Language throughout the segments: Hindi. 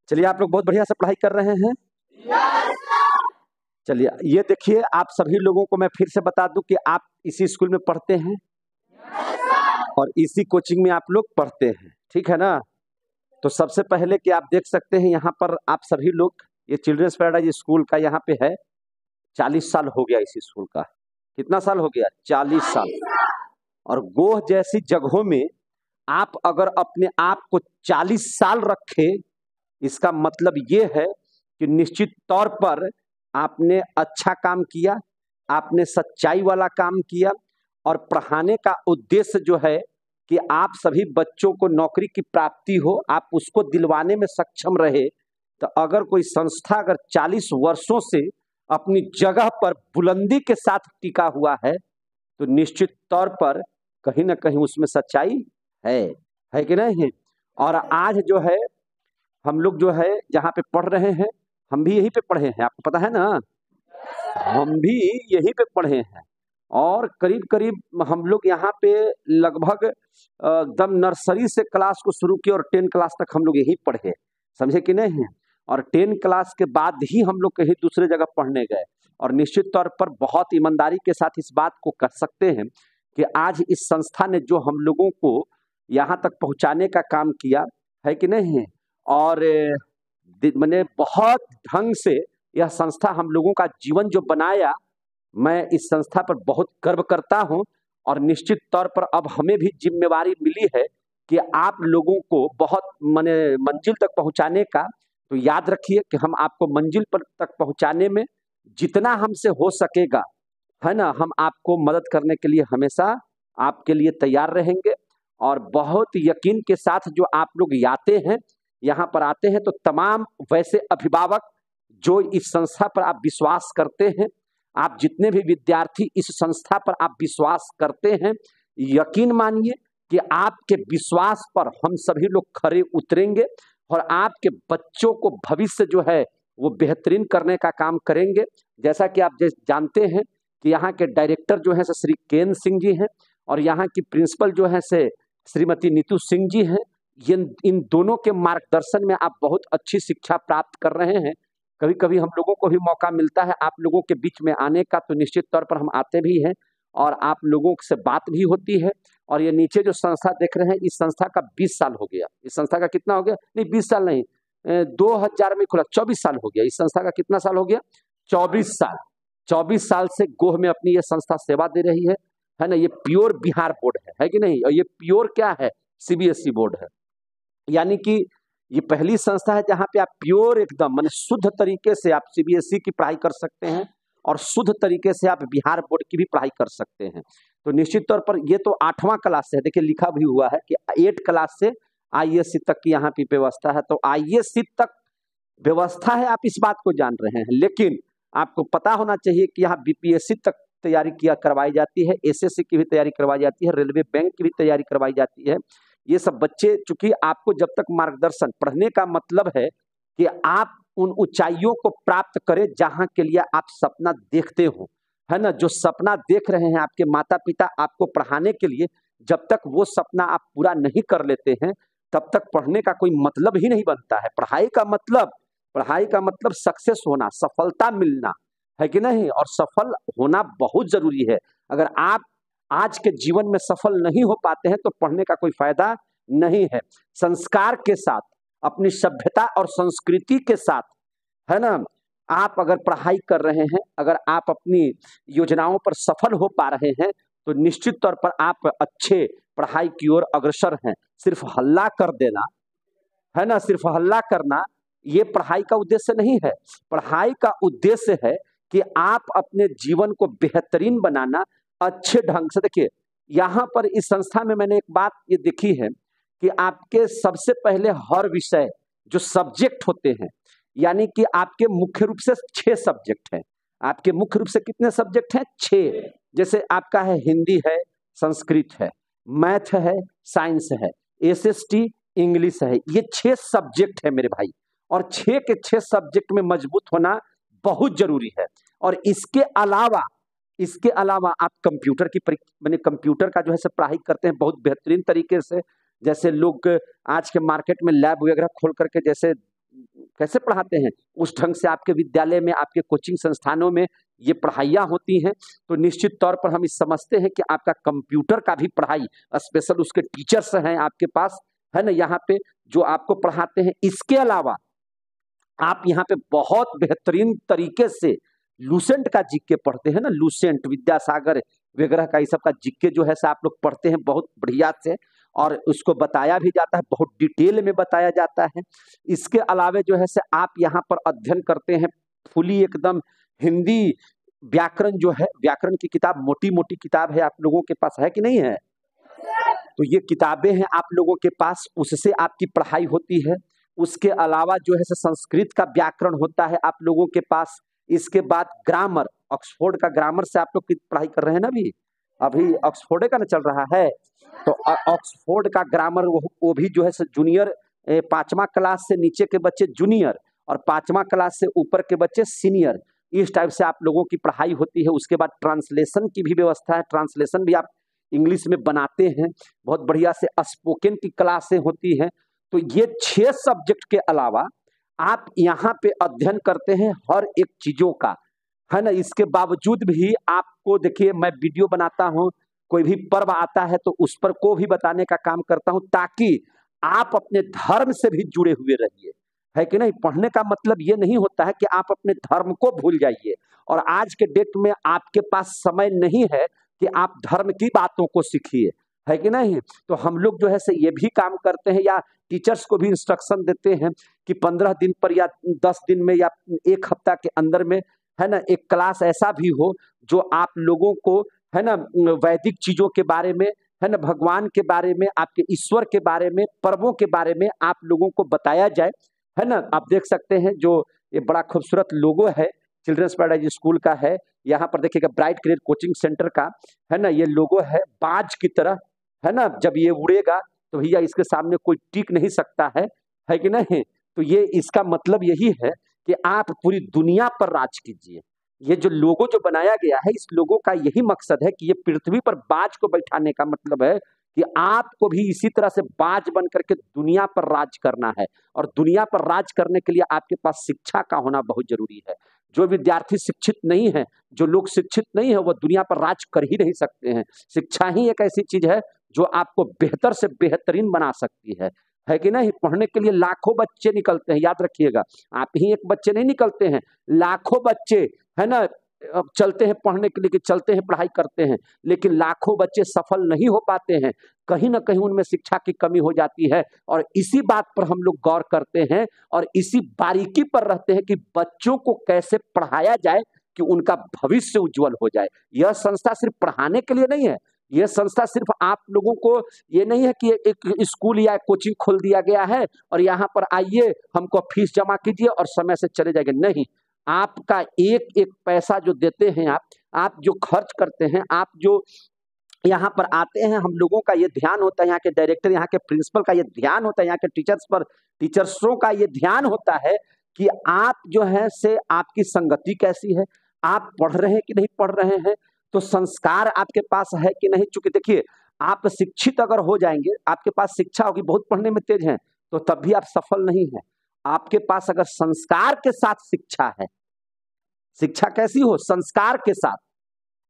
चलिए, आप लोग बहुत बढ़िया से पढ़ाई कर रहे हैं। चलिए, ये देखिए, आप सभी लोगों को मैं फिर से बता दूं कि आप इसी स्कूल में पढ़ते हैं और इसी कोचिंग में आप लोग पढ़ते हैं, ठीक है ना। तो सबसे पहले कि आप देख सकते हैं यहाँ पर आप सभी लोग, ये चिल्ड्रंस पैराडाइज स्कूल का यहाँ पे है 40 साल हो गया इस स्कूल का। कितना साल हो गया? 40 साल। और गोह जैसी जगहों में आप अगर अपने आप को 40 साल रखे, इसका मतलब ये है कि निश्चित तौर पर आपने अच्छा काम किया, आपने सच्चाई वाला काम किया। और पढ़ाने का उद्देश्य जो है कि आप सभी बच्चों को नौकरी की प्राप्ति हो, आप उसको दिलवाने में सक्षम रहे। तो अगर कोई संस्था अगर 40 वर्षों से अपनी जगह पर बुलंदी के साथ टिका हुआ है, तो निश्चित तौर पर कहीं ना कहीं उसमें सच्चाई है कि नहीं है। और आज जो है हम लोग जो है जहाँ पे पढ़ रहे हैं, हम भी यहीं पे पढ़े हैं, आपको पता है ना, हम भी यहीं पे पढ़े हैं। और करीब करीब हम लोग यहाँ पे लगभग एकदम नर्सरी से क्लास को शुरू किया और 10 क्लास तक हम लोग यहीं पढ़े, समझे कि नहीं है। और 10 क्लास के बाद ही हम लोग कहीं दूसरे जगह पढ़ने गए। और निश्चित तौर पर बहुत ईमानदारी के साथ इस बात को कह सकते हैं कि आज इस संस्था ने जो हम लोगों को यहाँ तक पहुँचाने का काम किया है कि नहीं है, और मैंने बहुत ढंग से यह संस्था हम लोगों का जीवन जो बनाया, मैं इस संस्था पर बहुत गर्व करता हूं। और निश्चित तौर पर अब हमें भी जिम्मेवारी मिली है कि आप लोगों को बहुत मंजिल तक पहुंचाने का। तो याद रखिए कि हम आपको मंजिल पर तक पहुंचाने में जितना हमसे हो सकेगा, है ना, हम आपको मदद करने के लिए हमेशा आपके लिए तैयार रहेंगे। और बहुत यकीन के साथ जो आप लोग आते हैं, यहाँ पर आते हैं, तो तमाम वैसे अभिभावक जो इस संस्था पर आप विश्वास करते हैं, आप जितने भी विद्यार्थी इस संस्था पर आप विश्वास करते हैं, यकीन मानिए कि आपके विश्वास पर हम सभी लोग खरे उतरेंगे और आपके बच्चों को भविष्य जो है वो बेहतरीन करने का काम करेंगे। जैसा कि आप जानते हैं कि यहाँ के डायरेक्टर जो है श्री केन सिंह जी हैं और यहाँ की प्रिंसिपल जो है से श्रीमती नीतू सिंह जी हैं। इन दोनों के मार्गदर्शन में आप बहुत अच्छी शिक्षा प्राप्त कर रहे हैं। कभी कभी हम लोगों को भी मौका मिलता है आप लोगों के बीच में आने का, तो निश्चित तौर पर हम आते भी हैं और आप लोगों से बात भी होती है। और ये नीचे जो संस्था देख रहे हैं, इस संस्था का 20 साल हो गया। इस संस्था का कितना हो गया? नहीं, 20 साल नहीं, 2000 में खुला, 24 साल हो गया। इस संस्था का कितना साल हो गया? 24 साल। 24 साल से गोह में अपनी ये संस्था सेवा दे रही है ना। ये प्योर बिहार बोर्ड है कि नहीं? और ये प्योर क्या है? सीबीएसई बोर्ड है। यानी कि ये पहली संस्था है जहाँ पे आप प्योर एकदम माने शुद्ध तरीके से आप सीबीएसई की पढ़ाई कर सकते हैं और शुद्ध तरीके से आप बिहार बोर्ड की भी पढ़ाई कर सकते हैं। तो निश्चित तौर पर ये तो 8वां क्लास से है, देखिए लिखा भी हुआ है कि 8 क्लास से आईएससी तक की यहाँ पे व्यवस्था है। तो आईएससी तक व्यवस्था है, आप इस बात को जान रहे हैं। लेकिन आपको पता होना चाहिए कि यहाँ बीपीएससी तक तैयारी करवाई जाती है, एसएससी की भी तैयारी करवाई जाती है, रेलवे बैंक की भी तैयारी करवाई जाती है। ये सब बच्चे, चूंकि आपको जब तक मार्गदर्शन, पढ़ने का मतलब है कि आप उन ऊंचाइयों को प्राप्त करें जहां के लिए आप सपना देखते हो, है ना। जो सपना देख रहे हैं आपके माता पिता आपको पढ़ाने के लिए, जब तक वो सपना आप पूरा नहीं कर लेते हैं, तब तक पढ़ने का कोई मतलब ही नहीं बनता है। पढ़ाई का मतलब सक्सेस होना, सफलता मिलना, है कि नहीं। और सफल होना बहुत जरूरी है। अगर आप आज के जीवन में सफल नहीं हो पाते हैं तो पढ़ने का कोई फायदा नहीं है। संस्कार के साथ, अपनी सभ्यता और संस्कृति के साथ, है ना, आप अगर पढ़ाई कर रहे हैं, अगर आप अपनी योजनाओं पर सफल हो पा रहे हैं, तो निश्चित तौर पर आप अच्छे पढ़ाई की ओर अग्रसर हैं। सिर्फ हल्ला कर देना, है ना, सिर्फ हल्ला करना, ये पढ़ाई का उद्देश्य नहीं है। पढ़ाई का उद्देश्य है कि आप अपने जीवन को बेहतरीन बनाना, अच्छे ढंग से। देखिए, यहाँ पर इस संस्था में मैंने एक बात ये देखी है कि आपके सबसे पहले हर विषय जो सब्जेक्ट होते हैं, यानी कि आपके मुख्य रूप से 6 सब्जेक्ट हैं। आपके मुख्य रूप से कितने सब्जेक्ट हैं? 6। जैसे आपका है हिंदी है, संस्कृत है, मैथ है, साइंस है, एसएसटी, इंग्लिश है। ये 6 सब्जेक्ट है मेरे भाई, और 6 के 6 सब्जेक्ट में मजबूत होना बहुत जरूरी है। और इसके अलावा आप कंप्यूटर की कंप्यूटर का जो है पढ़ाई करते हैं बहुत बेहतरीन तरीके से। जैसे लोग आज के मार्केट में लैब वगैरह खोल करके जैसे कैसे पढ़ाते हैं, उस ढंग से आपके विद्यालय में, आपके कोचिंग संस्थानों में ये पढ़ाइयाँ होती हैं। तो निश्चित तौर पर हम इस समझते हैं कि आपका कंप्यूटर का भी पढ़ाई, स्पेशल उसके टीचर्स हैं आपके पास, है ना, यहाँ पे जो आपको पढ़ाते हैं। इसके अलावा आप यहाँ पे बहुत बेहतरीन तरीके से लूसेंट का जीके पढ़ते हैं ना, लूसेंट, विद्यासागर वगैरह का, ये सब का जीके जो है से आप लोग पढ़ते हैं बहुत बढ़िया से, और उसको बताया भी जाता है, बहुत डिटेल में बताया जाता है। इसके अलावे जो है से आप यहाँ पर अध्ययन करते हैं फुली एकदम हिंदी व्याकरण जो है, व्याकरण की किताब, मोटी मोटी किताब है, आप लोगों के पास है कि नहीं है? तो ये किताबें हैं आप लोगों के पास, उससे आपकी पढ़ाई होती है। उसके अलावा जो है संस्कृत का व्याकरण होता है आप लोगों के पास। इसके बाद ग्रामर, ऑक्सफोर्ड का ग्रामर से आप लोग की पढ़ाई कर रहे हैं ना, अभी ऑक्सफोर्ड का ना चल रहा है, तो ऑक्सफोर्ड का ग्रामर वो भी जो है जूनियर, 5वां क्लास से नीचे के बच्चे जूनियर और 5वां क्लास से ऊपर के बच्चे सीनियर, इस टाइप से आप लोगों की पढ़ाई होती है। उसके बाद ट्रांसलेशन की भी व्यवस्था है, ट्रांसलेशन भी आप इंग्लिश में बनाते हैं, बहुत बढ़िया से। स्पोकन की क्लासें होती हैं। तो ये 6 सब्जेक्ट के अलावा आप यहाँ पे अध्ययन करते हैं हर एक चीजों का, है ना। इसके बावजूद भी आपको देखिए, मैं वीडियो बनाता हूँ, कोई भी पर्व आता है तो उस पर को भी बताने का काम करता हूँ, ताकि आप अपने धर्म से भी जुड़े हुए रहिए, है कि नहीं। पढ़ने का मतलब ये नहीं होता है कि आप अपने धर्म को भूल जाइए, और आज के डेट में आपके पास समय नहीं है कि आप धर्म की बातों को सीखिए, है कि नहीं। तो हम लोग जो है से ये भी काम करते हैं, या टीचर्स को भी इंस्ट्रक्शन देते हैं कि 15 दिन पर या 10 दिन में या 1 हफ्ता के अंदर में, है ना, एक क्लास ऐसा भी हो जो आप लोगों को, है ना, वैदिक चीजों के बारे में, है ना, भगवान के बारे में, आपके ईश्वर के बारे में, पर्वों के बारे में आप लोगों को बताया जाए, है ना। आप देख सकते हैं जो ये बड़ा खूबसूरत लोगो है, चिल्ड्रंस पैराडाइज स्कूल का है, यहाँ पर देखिएगा ब्राइट करियर कोचिंग सेंटर का, है ना, ये लोगो है बाज की तरह, है ना। जब ये उड़ेगा तो भैया इसके सामने कोई टिक नहीं सकता है कि नहीं। तो ये इसका मतलब यही है कि आप पूरी दुनिया पर राज कीजिए। ये जो लोगो जो बनाया गया है, इस लोगो का यही मकसद है कि ये पृथ्वी पर बाज को बैठाने का मतलब है कि आपको भी इसी तरह से बाज बन करके दुनिया पर राज करना है। और दुनिया पर राज करने के लिए आपके पास शिक्षा का होना बहुत जरूरी है। जो विद्यार्थी शिक्षित नहीं है, जो लोग शिक्षित नहीं है, वो दुनिया पर राज कर ही नहीं सकते हैं। शिक्षा ही एक ऐसी चीज है जो आपको बेहतर से बेहतरीन बना सकती है कि नहीं। पढ़ने के लिए लाखों बच्चे निकलते हैं, याद रखिएगा, आप ही एक बच्चे नहीं निकलते हैं, लाखों बच्चे, है ना, चलते हैं पढ़ने के लिए, कि चलते हैं पढ़ाई करते हैं, लेकिन लाखों बच्चे सफल नहीं हो पाते हैं। कहीं ना कहीं उनमें शिक्षा की कमी हो जाती है, और इसी बात पर हम लोग गौर करते हैं और इसी बारीकी पर रहते हैं कि बच्चों को कैसे पढ़ाया जाए कि उनका भविष्य उज्जवल हो जाए। यह संस्था सिर्फ पढ़ाने के लिए नहीं है, यह संस्था सिर्फ आप लोगों को, ये नहीं है कि एक स्कूल या कोचिंग खोल दिया गया है और यहाँ पर आइए, हमको फीस जमा कीजिए और समय से चले जाएंगे, नहीं। आपका एक एक पैसा जो देते हैं, आप जो खर्च करते हैं, आप जो यहाँ पर आते हैं, हम लोगों का ये ध्यान होता है, यहाँ के डायरेक्टर, यहाँ के प्रिंसिपल का ये ध्यान होता है, यहाँ के टीचर्सों का ये ध्यान होता है कि आप जो है से आपकी संगति कैसी है, आप पढ़ रहे हैं कि नहीं पढ़ रहे हैं, तो संस्कार आपके पास है कि नहीं। चूंकि देखिए, आप शिक्षित अगर हो जाएंगे, आपके पास शिक्षा होगी, बहुत पढ़ने में तेज हैं, तो तब भी आप सफल नहीं है। आपके पास अगर संस्कार के साथ शिक्षा है, शिक्षा कैसी हो, संस्कार के साथ।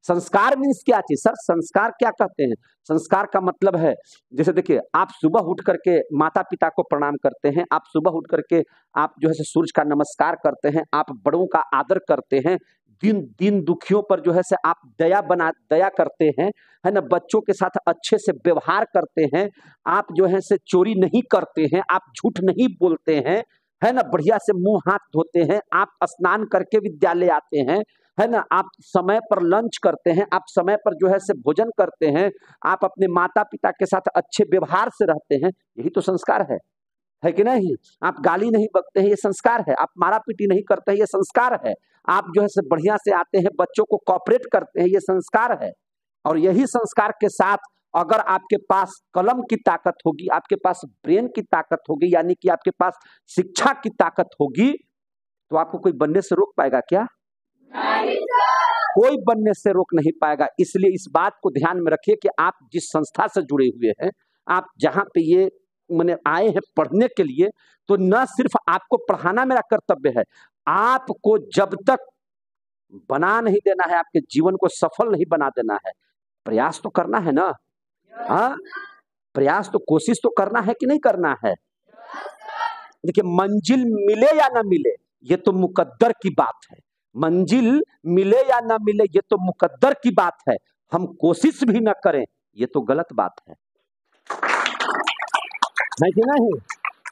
संस्कार मीन्स क्या चीज सर, संस्कार क्या कहते हैं? संस्कार का मतलब है, जैसे देखिए, आप सुबह उठ करके माता पिता को प्रणाम करते हैं, आप सुबह उठ करके आप जो है सूर्य का नमस्कार करते हैं, आप बड़ों का आदर करते हैं, दीन दुखियों पर जो है से आप दया करते हैं, है ना, बच्चों के साथ अच्छे से व्यवहार करते हैं, आप जो है से चोरी नहीं करते हैं, आप झूठ नहीं बोलते हैं, है ना, बढ़िया से मुंह हाथ धोते हैं, आप स्नान करके विद्यालय आते हैं, है ना, आप समय पर लंच करते हैं, आप समय पर जो है से भोजन करते हैं, आप अपने माता पिता के साथ अच्छे व्यवहार से रहते हैं, यही तो संस्कार है कि नहीं। आप गाली नहीं बकते हैं, ये संस्कार है। आप मारा पीटी नहीं करते हैं, ये संस्कार है। आप जो है से बढ़िया से आते हैं, बच्चों को कोऑपरेट करते हैं, ये संस्कार है। और यही संस्कार के साथ अगर आपके पास कलम की ताकत होगी, आपके पास ब्रेन की ताकत होगी, यानी कि आपके पास शिक्षा की ताकत होगी, तो आपको कोई बनने से रोक पाएगा क्या? नहीं सर। कोई बनने से रोक नहीं पाएगा। इसलिए इस बात को ध्यान में रखिए कि आप जिस संस्था से जुड़े हुए हैं, आप जहां पे ये मैंने आए हैं पढ़ने के लिए, तो न सिर्फ आपको पढ़ाना मेरा कर्तव्य है, आपको जब तक बना नहीं देना है, आपके जीवन को सफल नहीं बना देना है, प्रयास तो करना है ना। हाँ, प्रयास तो, कोशिश तो करना है कि नहीं करना है। देखिए, मंजिल मिले या ना मिले ये तो मुकद्दर की बात है, मंजिल मिले या ना मिले ये तो मुकद्दर की बात है, हम कोशिश भी ना करें ये तो गलत बात है कि नहीं।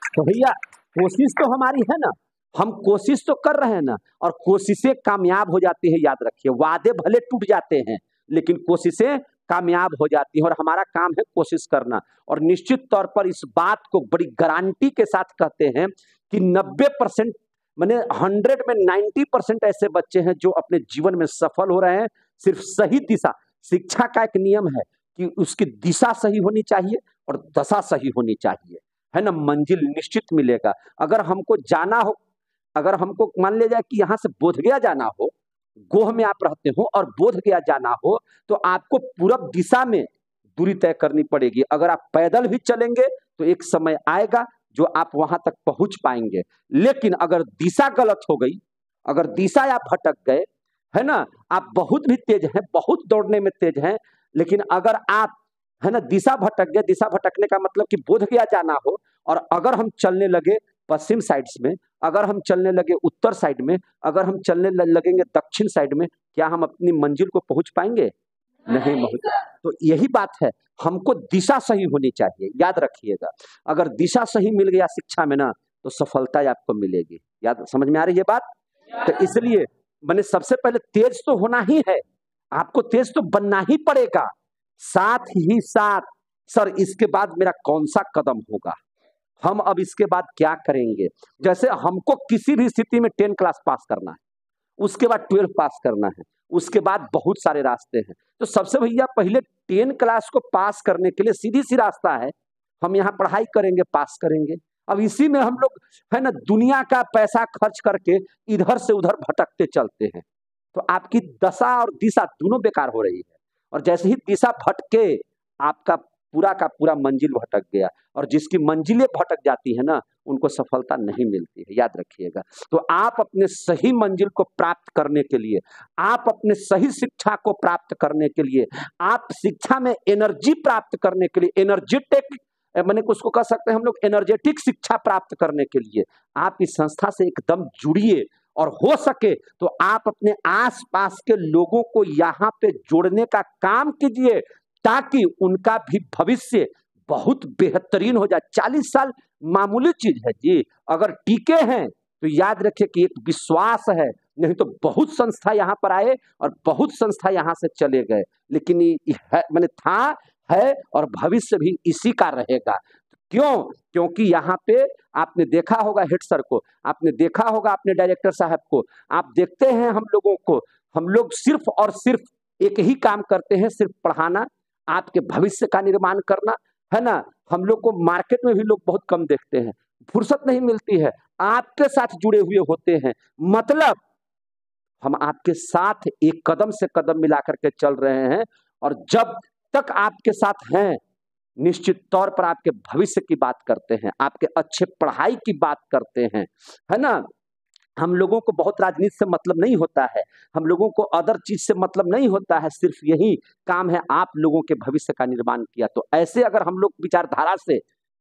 तो भैया कोशिश तो हमारी है ना, हम कोशिश तो कर रहे हैं ना, और कोशिशें कामयाब हो जाती है। याद रखिए, वादे भले टूट जाते हैं लेकिन कोशिशें कामयाब हो जाती है, और हमारा काम है कोशिश करना। और निश्चित तौर पर इस बात को बड़ी गारंटी के साथ कहते हैं कि 90% माने 100 में 90% ऐसे बच्चे हैं जो अपने जीवन में सफल हो रहे हैं, सिर्फ सही दिशा। शिक्षा का एक नियम है कि उसकी दिशा सही होनी चाहिए और दशा सही होनी चाहिए, है ना। मंजिल निश्चित मिलेगा। अगर हमको जाना हो, अगर हमको मान लिया जाए कि यहाँ से बोधगया जाना हो, गोह में आप रहते हो और बोधगया जाना हो, तो आपको पूरब दिशा में दूरी तय करनी पड़ेगी। अगर आप पैदल भी चलेंगे तो एक समय आएगा जो आप वहां तक पहुंच पाएंगे। लेकिन अगर दिशा गलत हो गई, अगर दिशा आप भटक गए, है ना, आप बहुत भी तेज हैं, बहुत दौड़ने में तेज हैं, लेकिन अगर आप, है ना, दिशा भटक गए, दिशा भटकने का मतलब कि बोधगया जाना हो, और अगर हम चलने लगे पश्चिम साइड्स में, अगर हम चलने लगे उत्तर साइड में, अगर हम चलने लगेंगे दक्षिण साइड में, क्या हम अपनी मंजिल को पहुंच पाएंगे? नहीं पहुंच। तो यही बात है, हमको दिशा सही होनी चाहिए। याद रखिएगा, अगर दिशा सही मिल गया शिक्षा में ना, तो सफलता आपको मिलेगी। याद, समझ में आ रही है बात? तो इसलिए मैंने सबसे पहले तेज तो होना ही है, आपको तेज तो बनना ही पड़ेगा। साथ ही साथ सर इसके बाद मेरा कौन सा कदम होगा, हम अब इसके बाद क्या करेंगे। जैसे हमको किसी भी स्थिति में 10 क्लास पास करना है, उसके बाद 12 पास करना है, उसके बाद बहुत सारे रास्ते हैं। तो सबसे भैया पहले 10 क्लास को पास करने के लिए सीधी सी रास्ता है, हम यहाँ पढ़ाई करेंगे, पास करेंगे। अब इसी में हम लोग, है ना, दुनिया का पैसा खर्च करके इधर से उधर भटकते चलते हैं, तो आपकी दशा और दिशा दोनों बेकार हो रही है। और जैसे ही दिशा भटके, आपका पूरा का पूरा मंजिल भटक गया, और जिसकी मंजिलें भटक जाती है ना, उनको सफलता नहीं मिलती है। याद रखिएगा। तो आप अपने सही मंजिल को प्राप्त करने के लिए, आप अपने सही शिक्षा को प्राप्त करने के लिए, आप शिक्षा में एनर्जी प्राप्त करने के लिए, एनर्जेटिक, मैंने उसको कह सकते हैं हम लोग, एनर्जेटिक शिक्षा प्राप्त करने के लिए आप इस संस्था से एकदम जुड़िए, और हो सके तो आप अपने आसपास के लोगों को यहाँ पे जोड़ने का काम कीजिए, ताकि उनका भी भविष्य बहुत बेहतरीन हो जाए। 40 साल मामूली चीज है जी, अगर टीके हैं तो याद रखिए कि एक विश्वास है, नहीं तो बहुत संस्था यहाँ पर आए और बहुत संस्था यहाँ से चले गए, लेकिन मैंने था, है और भविष्य भी इसी का रहेगा। क्यों? क्योंकि यहाँ पे आपने देखा होगा हेड सर को, आपने देखा होगा अपने डायरेक्टर साहब को, आप देखते हैं हम लोगों को, हम लोग सिर्फ और सिर्फ एक ही काम करते हैं, सिर्फ पढ़ाना, आपके भविष्य का निर्माण करना, है ना। हम लोग को मार्केट में भी लोग बहुत कम देखते हैं, फुर्सत नहीं मिलती है, आपके साथ जुड़े हुए होते हैं, मतलब हम आपके साथ एक कदम से कदम मिला करके चल रहे हैं, और जब तक आपके साथ हैं, निश्चित तौर पर आपके भविष्य की बात करते हैं, आपके अच्छे पढ़ाई की बात करते हैं, है ना। हम लोगों को बहुत राजनीति से मतलब नहीं होता है, हम लोगों को अदर चीज से मतलब नहीं होता है, सिर्फ यही काम है आप लोगों के भविष्य का निर्माण किया। तो ऐसे अगर हम लोग विचारधारा से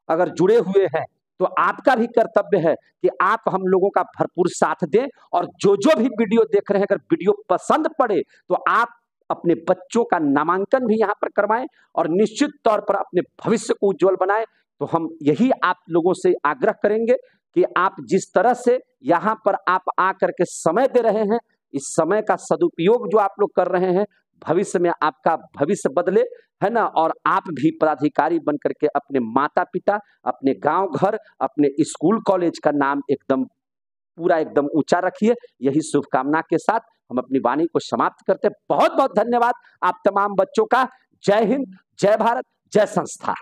अगर जुड़े हुए हैं, तो आपका भी कर्तव्य है कि आप हम लोगों का भरपूर साथ दें, और जो जो भी वीडियो देख रहे हैं, अगर वीडियो पसंद पड़े तो आप अपने बच्चों का नामांकन भी यहाँ पर करवाएं, और निश्चित तौर पर अपने भविष्य को उज्जवल बनाएं। तो हम यही आप लोगों से आग्रह करेंगे कि आप जिस तरह से यहाँ पर आप आकर के समय दे रहे हैं, इस समय का सदुपयोग जो आप लोग कर रहे हैं, भविष्य में आपका भविष्य बदले, है ना। और आप भी पदाधिकारी बन करके अपने माता पिता, अपने गांव घर, अपने स्कूल कॉलेज का नाम एकदम पूरा एकदम ऊंचा रखिए। यही शुभकामना के साथ हम अपनी वाणी को समाप्त करते हैं। बहुत बहुत धन्यवाद आप तमाम बच्चों का। जय हिंद, जय भारत, जय संस्था।